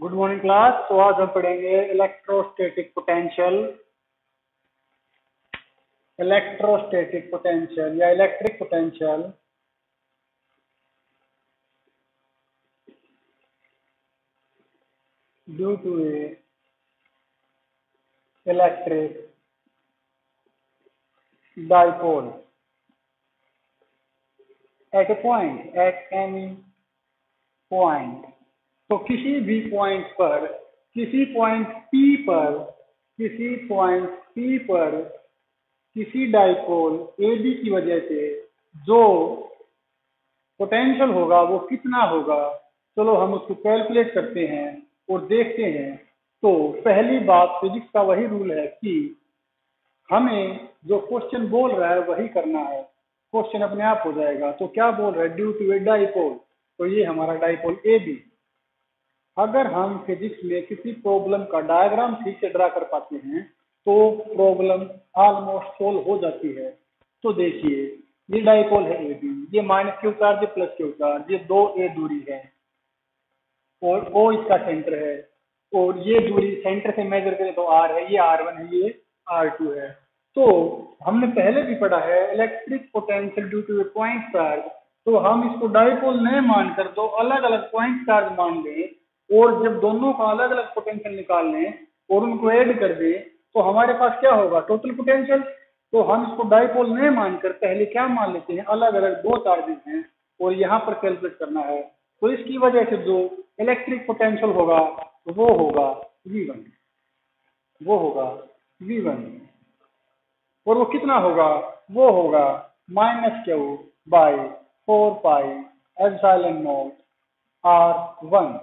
Good morning class. तो आज हम पढ़ेंगे इलेक्ट्रोस्टैटिक पोटेंशियल या electric potential due to a electric dipole at any point. तो किसी भी पॉइंट पर, किसी पॉइंट P पर किसी डाइपोल AB की वजह से जो पोटेंशियल होगा वो कितना होगा। चलो हम उसको कैलकुलेट करते हैं और देखते हैं। तो पहली बात, फिजिक्स का वही रूल है कि हमें जो क्वेश्चन बोल रहा है वही करना है, क्वेश्चन अपने आप हो जाएगा। तो क्या बोल रहा है? Due to a dipole. तो ये हमारा डाइपोल AB। अगर हम फिजिक्स में किसी प्रॉब्लम का डायग्राम ठीक से ड्रा कर पाते हैं तो प्रॉब्लम ऑलमोस्ट सोल्व हो जाती है। तो देखिए, ये डाइपोल है AB, ये माइनस क्यू चार्ज है प्लस क्यू चार्ज, ये 2A दूरी है और O इसका सेंटर है। और ये दूरी सेंटर से मेजर करें तो R है, ये R1 है, ये R2 है। तो हमने पहले भी पढ़ा है electric potential due to a point charge. तो हम इसको डाइपोल नहीं मानकर दो अलग अलग पॉइंट चार्ज मान लें, और जब दोनों का अलग अलग पोटेंशियल निकाल लें और उनको ऐड कर दें तो हमारे पास क्या होगा? Total potential. तो हम इसको डाइपोल नहीं मानकर पहले क्या मान लेते हैं? अलग अलग दो चार्जेस हैं और यहाँ पर कैलकुलेट करना है। तो इसकी वजह से जो इलेक्ट्रिक पोटेंशियल होगा वो होगा V1, और वो कितना होगा? वो होगा -Q by 4 pi epsilon naught R1।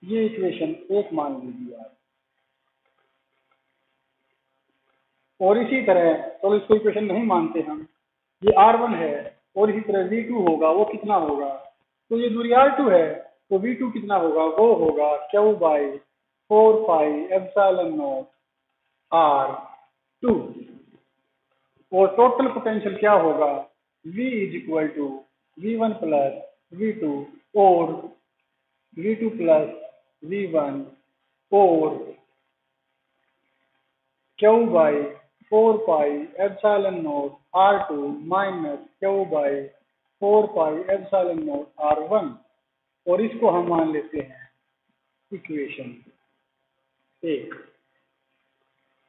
ये इक्वेशन 1 मान लीजिए आप। और इसी तरह, चलो इसको इक्वेशन नहीं मानते हम, ये R1 है और इसी तरह V2 होगा, वो कितना होगा? तो ये दूरी R2 है, तो V2 कितना होगा? वो होगा Q by 4 pi epsilon naught R2। और टोटल पोटेंशियल क्या होगा? V is equal to V1 plus V2 और V2 प्लस V1 और Q by 4 pi epsilon naught R2 minus Q by 4 pi epsilon naught R1। और इसको हम मान लेते हैं इक्वेशन 1।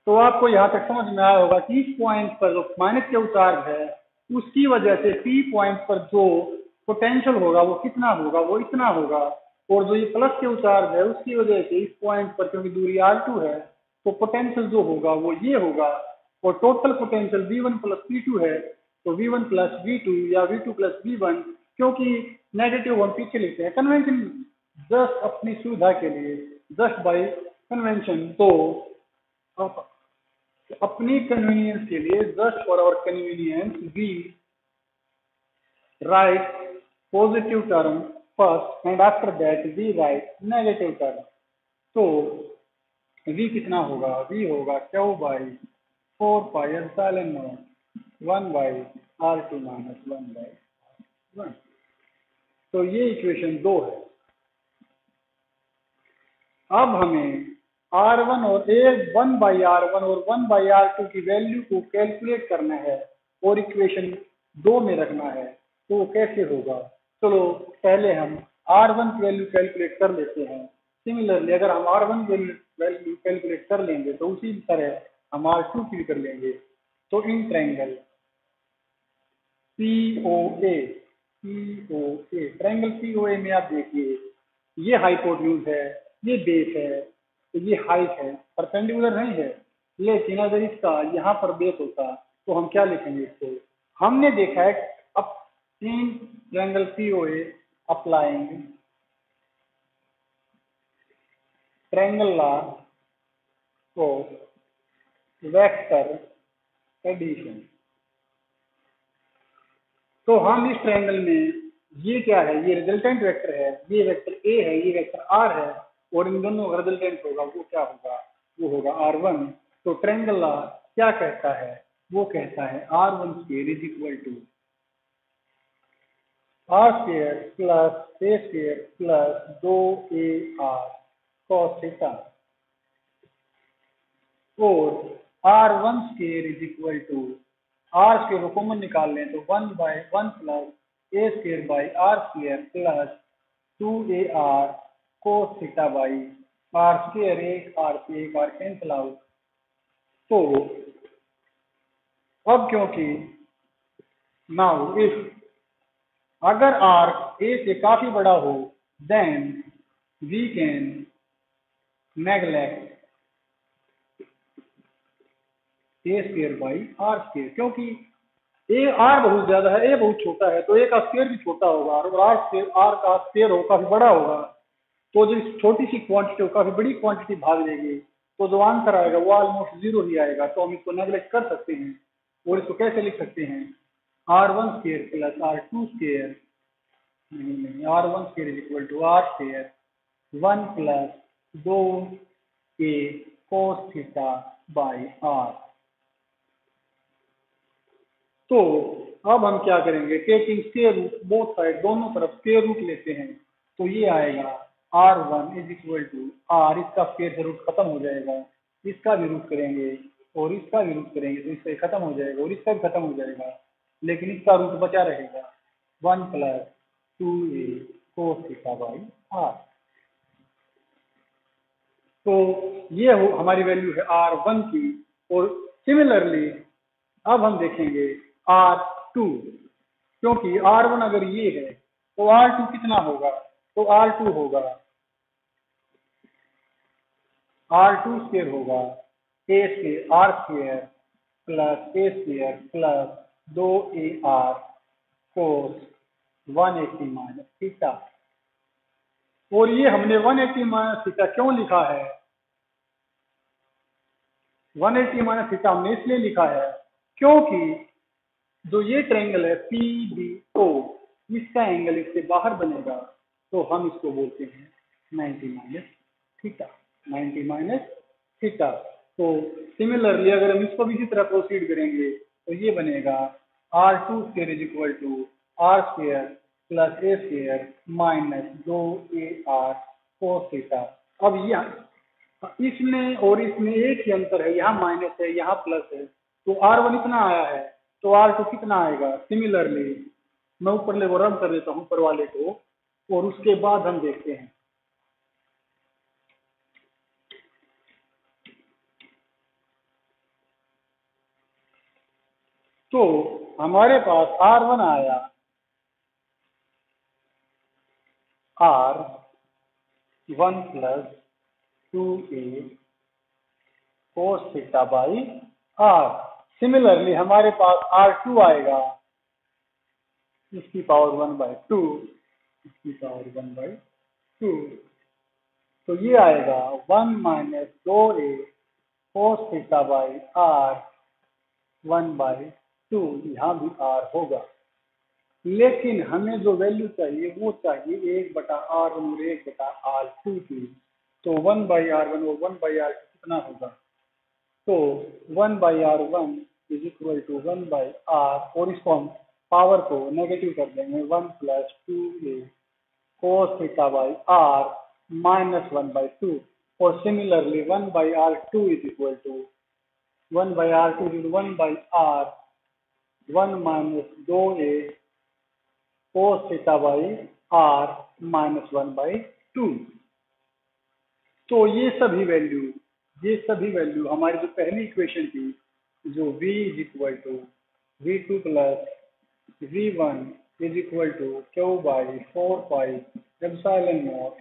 तो आपको यहाँ तक समझ में आया होगा कि इस पॉइंट पर जो माइनस Q चार्ज है उसकी वजह से P पॉइंट पर जो पोटेंशियल होगा वो कितना होगा? वो इतना होगा। और जो ये प्लस Q चार्ज है उसकी वजह से इस पॉइंट पर, क्योंकि दूरी R2 है, तो पोटेंशियल जो होगा वो ये होगा। और total potential V1 plus V2 है, तो V1 प्लस V2 या V2 प्लस V1, क्योंकि नेगेटिव हम पीछे लिखते हैं कन्वेंशन, जस्ट अपनी सुविधा के लिए, जस्ट बाई कन्वेंशन। तो अपनी कन्वीनियंस के लिए, just for our convenience, we write positive term first and after that we write negative term. तो v कितना होगा? v होगा Q by 4 pi epsilon naught 1 by R2 minus 1 by 1। तो ये इक्वेशन 2 है। अब हमें R1 और 1 बाई R1 और 1 बाई R2 की वैल्यू को कैलकुलेट करना है और इक्वेशन 2 में रखना है। तो वो कैसे होगा? चलो पहले हम R1 की वैल्यू कैलकुलेट कर लेते हैं। सिमिलरली अगर हम R1 की वैल्यू कैलकुलेट कर लेंगे तो उसी तरह हम R2 की भी कर लेंगे। तो इन ट्रायंगल POA ट्रायंगल POA में आप देखिए, ये हाइपोटेन्यूज है, ये बेस है, तो ये हाइट है, परपेंडिकुलर नहीं है। लेकिन अगर इसका यहाँ पर बेस होता तो हम क्या लिखेंगे इसको? हमने देखा है अब in triangle POA applying triangle law of vector addition. तो हम इस ट्रायंगल में, ये क्या है? ये रिजल्टेंट वेक्टर है, ये वेक्टर A है, ये वेक्टर R है, और इन दोनों का रिजल्टेंट होगा वो क्या होगा? वो होगा R1। तो ट्रायंगल लॉ क्या कहता है? वो कहता है R1 square is equal to R square plus A square plus 2 AR cos theta और R1 square is equal to R square को कॉमन निकाल लें तो 1/1 plus A square by R square plus 2 AR cos theta by R square, एक R से एक R cancel out. तो अब क्योंकि नाउ इफ अगर आर ए से काफी बड़ा हो then we can neglect A square by R square, क्योंकि ए आर बहुत ज्यादा है, ए बहुत छोटा है, तो ए का स्क्वायर भी छोटा होगा और आर स्क्वायर, आर का स्क्वायर हो काफी बड़ा होगा। तो जो छोटी सी क्वांटिटी हो काफी बड़ी क्वांटिटी भाग देगी, तो जो आंसर आएगा वो ऑलमोस्ट जीरो ही आएगा। तो हम इसको नेगलेक्ट कर सकते हैं और इसको कैसे लिख सकते हैं, R1 square plus R2 square, नहीं R1 square is equal to R square 1 plus 2A cos theta by R. तो अब हम क्या करेंगे, taking square root both side, दोनों तरफ स्क्वायर रूट लेते हैं, तो ये आएगा R1 is equal to R, इसका स्क्वायर से रूट खत्म हो जाएगा, इसका भी रूट करेंगे और इसका भी रूट करेंगे तो इससे खत्म हो जाएगा और इसका भी खत्म हो जाएगा, लेकिन इसका रूट बचा रहेगा 1 plus 2A cos theta by R. तो ये हमारी वैल्यू है R1 की। और सिमिलरली अब हम देखेंगे R2, क्योंकि R1 अगर ये है तो R2 कितना होगा, तो R2 होगा R2 स्क्वायर होगा A square R square plus A square plus 2AR cos 180 minus theta. और ये हमने 180 माइनस थीटा क्यों लिखा है, 180 माइनस थीटा हमने इसलिए लिखा है क्योंकि जो ये ट्रायंगल है PDO, इसका एंगल इससे बाहर बनेगा, तो हम इसको बोलते हैं 90 माइनस थीटा, 90 माइनस थीटा। तो सिमिलरली अगर हम इसको भी इसी तरह प्रोसीड करेंगे तो ये बनेगा R2 square is equal to R square plus A square minus 2AR cos theta. अब यहाँ इसमें और इसमें एक ही अंतर है, यहाँ माइनस है यहाँ प्लस है, तो R1 इतना आया है तो R2 कितना आएगा। सिमिलरली मैं ऊपर ले वो रन कर देता हूँ ऊपर वाले को और उसके बाद हम देखते हैं। तो हमारे पास R1 आया R1 plus 2A cos theta by R। Similarly हमारे पास R2 आएगा इसकी पावर 1/2, इसकी पावर 1/2, तो ये आएगा 1 minus 2A cos theta by R 1/2, यहाँ भी R होगा, लेकिन हमें जो वैल्यू चाहिए वो चाहिए 1/R1 और 1/R2 की। तो 1/R1 और 1/R2 कितना होगा, तो 1/R1 is equal to 1/R, और इसको हम पावर को नेगेटिव कर देंगे 1 plus 2A cos theta by R minus 1/2। और similarly 1/R2 is equal to 1/R2 is 1/R 1 minus 2A cos theta by R minus 1/2। तो ये सभी वैल्यू हमारी जो पहली इक्वेशन थी, जो V is equal to V2 plus V1 is equal to Q by 4 pi epsilon naught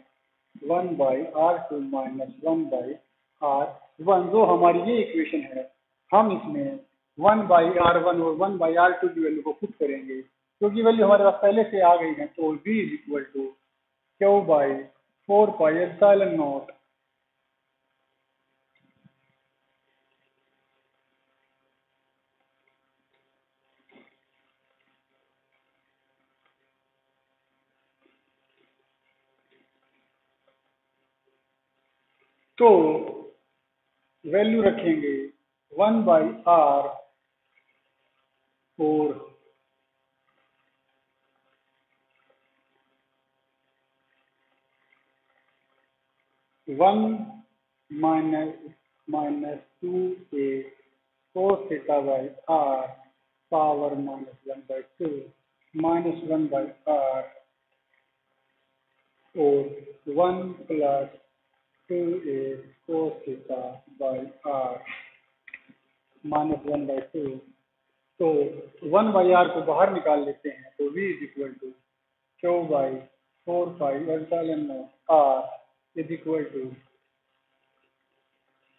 1/R2 minus 1/R1, जो हमारी ये इक्वेशन है, हम इसमें 1/R1 और 1/R2 की वैल्यू को पुट करेंगे, क्योंकि वैल्यू हमारे पास पहले से आ गई है। तो V is equal to Q by 4 pi epsilon naught तो वैल्यू रखेंगे 1/R और one minus two A cos theta by r power -1/2 -1/r और 1 plus 2a cos theta by r -1/2। तो 1/r को बाहर निकाल लेते हैं तो v is equal to Q by 4 pi r is equal to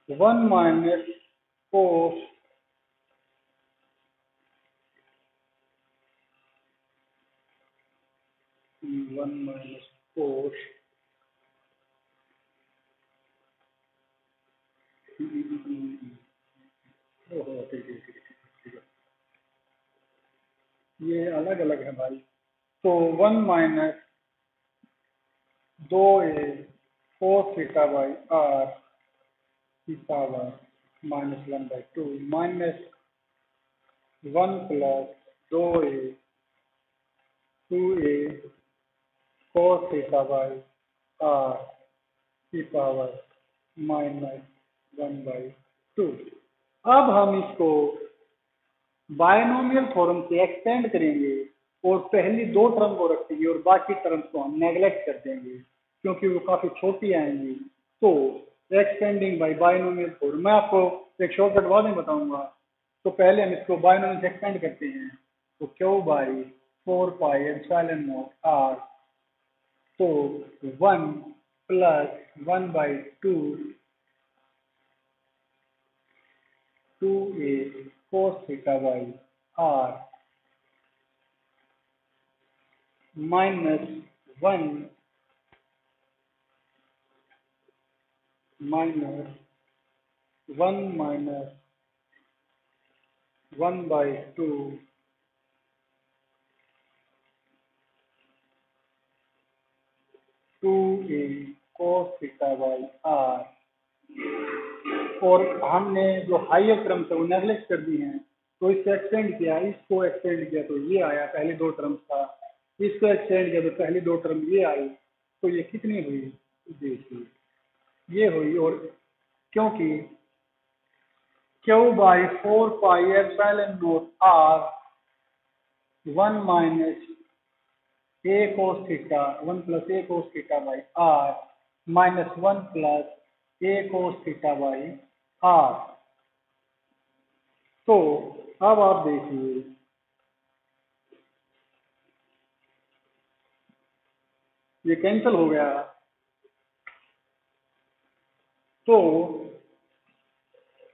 1 minus cos 1 minus cos ओहो ठीक है। ये अलग अलग है भाई। तो 1 minus 2a cos theta by r की power -1/2 minus 1 plus 2a 2a cos theta by r की पावर -1/2। अब हम इसको बायनोमियल थ्योरम से एक्सटेंड करेंगे और पहली दो टर्म को रखेंगे और बाकी टर्म्स को हम नेगलेक्ट कर देंगे क्योंकि वो काफी छोटी आएंगी। तो एक्सटेंडिंग बाय बायनोमियल थ्योरम मैं आपको एक शॉर्टकट बाद में बताऊंगा। तो पहले हम इसको बायनोमियल से एक्सटेंड करते हैं तो Q by 4 pi epsilon naught r। तो 1 plus 1/2 2a cos theta by r minus 1 minus 1/2 2a cos theta by r। और हमने जो हायर टर्म्स है वो नेगलेक्ट कर दी हैं तो इसको एक्सटेंड किया, इसको एक्सटेंड किया तो ये आया पहली दो टर्म्स का, इसको एक्सटेंड किया तो पहली दो टर्म ये आई। तो ये कितनी हुई देखिए ये हुई। और क्योंकि Q by 4 pi epsilon naught r 1 minus a cos theta 1 plus a cos theta by r minus 1 plus a cos theta by r। तो अब आप देखिए ये कैंसिल हो गया। तो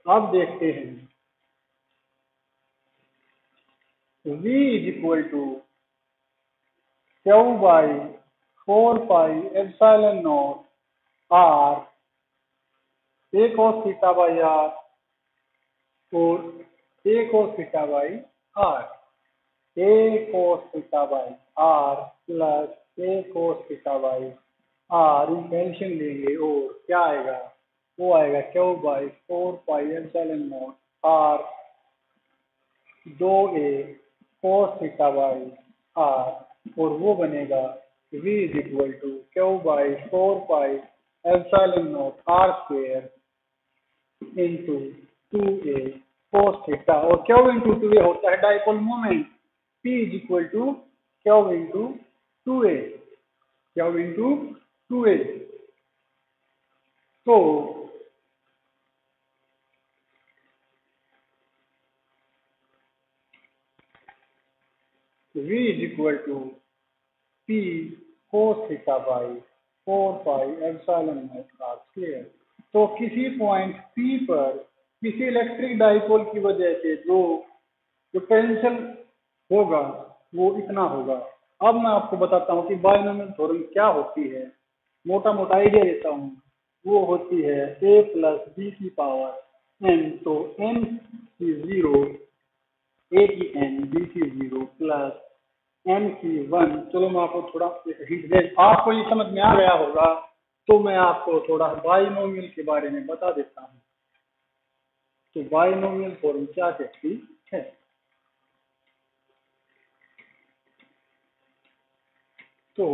अब देखते हैं v is equal to Q by 4 pi epsilon naught r a cos theta by r और a cos theta by r। a cos theta by r plus a cos theta by r intention लेंगे और क्या आएगा वो आएगा Q by 4 pi epsilon naught r 2a cos theta by r और वो बनेगा v is equal to Q by 4 pi epsilon naught r square into 2a cos theta और क्यू इंटू 2a होता है dipole moment p is equal to Q into 2a Q into 2a। तो v is equal to p cos theta by 4 pi epsilon naught r square. तो किसी point p पर किसी electric dipole की वजह से जो पोटेंशियल होगा वो इतना होगा। अब मैं आपको बताता हूँ कि बायनोमियल थ्योरम क्या होती है, मोटा मोटा आइडिया देता हूँ। वो होती है a प्लस बी की पावर n। तो n की 0 a की n b की 0 प्लस n की 1। चलो मैं आपको थोड़ा हिंट दे, आपको ये समझ में आ गया होगा तो मैं आपको थोड़ा बायनोमियल के बारे में बता देता हूँ। तो बायनोमियल थ्योरम क्या कहती है। तो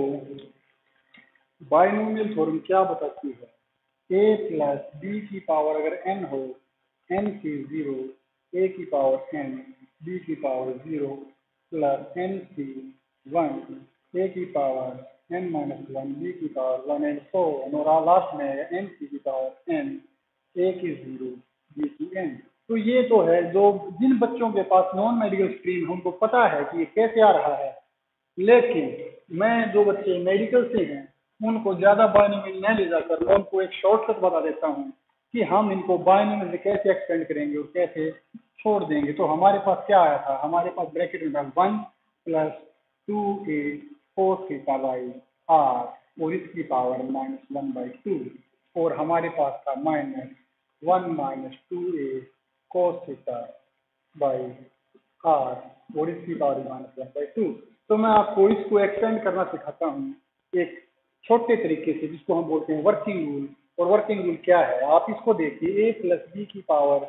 बायनोमियल थ्योरम क्या बताती है ए प्लस बी की पावर अगर n हो, n की 0, ए की पावर n, बी की पावर 0 प्लस n की 1, ए की पावर n माइनस 1, बी की पावर 1 एंड सो और लास्ट में है n की पावर n, ए की 0, बी की n। तो ये तो है जो जिन बच्चों के पास नॉन मेडिकल स्ट्रीम है उनको पता है कि ये कैसे आ रहा है, लेकिन मैं जो बच्चे मेडिकल से हैं उनको ज्यादा बायनोमियल न ले जाकर मैं उनको एक शॉर्टकट बता देता हूँ कि हम इनको बायनोमियल से कैसे एक्सटेंड करेंगे और कैसे छोड़ देंगे। तो हमारे पास क्या आया था, हमारे पास ब्रैकेट में था 1 plus 2a cos theta by r और इसकी पावर -1/2 और हमारे पास था -1 minus 2a cos theta by r और इसकी पावर -1/2। तो मैं आपको इसको एक्सटेंड करना सिखाता हूँ एक छोटे तरीके से जिसको हम बोलते हैं वर्किंग रूल। और वर्किंग रूल क्या है आप इसको देखिए, a प्लस बी की पावर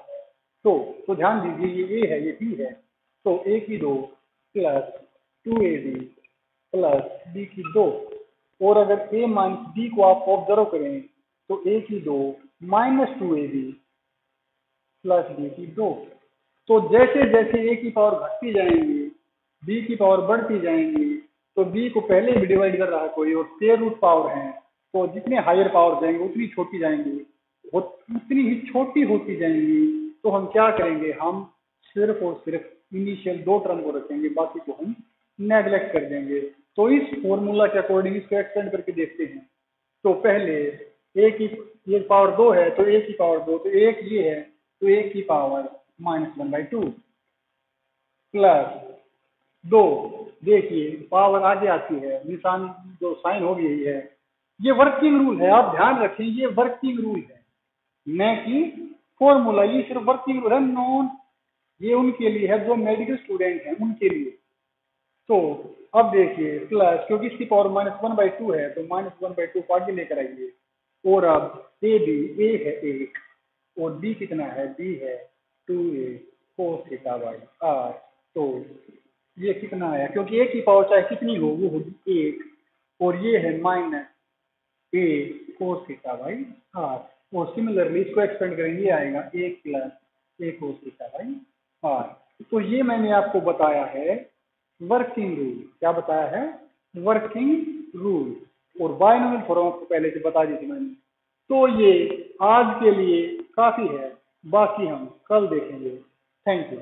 2, तो ध्यान दीजिए ये a है ये b है, तो a की 2 प्लस 2ab प्लस b की 2, और अगर a माइनस b को आप ऑब्जर्व करें तो a की 2 माइनस 2ab प्लस b की 2। तो जैसे जैसे a की पावर घटती जाएंगी b की पावर बढ़ती जाएंगी, तो b को पहले भी डिवाइड कर रहा है कोई और स्क्वायर रूट पावर है, तो जितने हायर पावर जाएंगे उतनी छोटी जाएंगी, उतनी ही छोटी होती जाएंगी। तो हम क्या करेंगे, हम सिर्फ और सिर्फ इनिशियल 2 टर्म को रखेंगे, बाकी को हम नेग्लेक्ट कर देंगे। तो इस फॉर्मूला के अकॉर्डिंग इसको एक्सटेंड करके देखते हैं। तो पहले a की ये पावर 2 है तो a की पावर 2, तो एक ये है तो a की पावर -1/2 प्लस 2, देखिए पावर आगे आती है, निशान जो साइन हो गई है। ये वर्किंग रूल है, आप ध्यान रखें ये वर्किंग रूल है न कि फॉर्मूला, ये सिर्फ वर्किंग रूल है। नॉन ये उनके लिए है जो मेडिकल स्टूडेंट हैं उनके लिए। तो अब देखिए प्लस, क्योंकि इसकी पावर -1/2 है तो -1/2 को आगे लेकर आइए, और अब ए है 1 और बी कितना है, बी है 2a cos theta by r। तो ये कितना आया, क्योंकि a की पावर चाहे कितनी हो वो होगी 1, और ये है -a cos theta by r। और सिमिलरली इसको एक्सपेंड करेंगे, आएगा 1 plus a cos theta by r। तो ये मैंने आपको बताया है वर्किंग रूल। क्या बताया है, वर्किंग रूल। और बायनोमियल थ्योरम आपको पहले से बता दी थी मैंने। तो ये आज के लिए काफी है, बाकी हम कल देखेंगे। Thank you.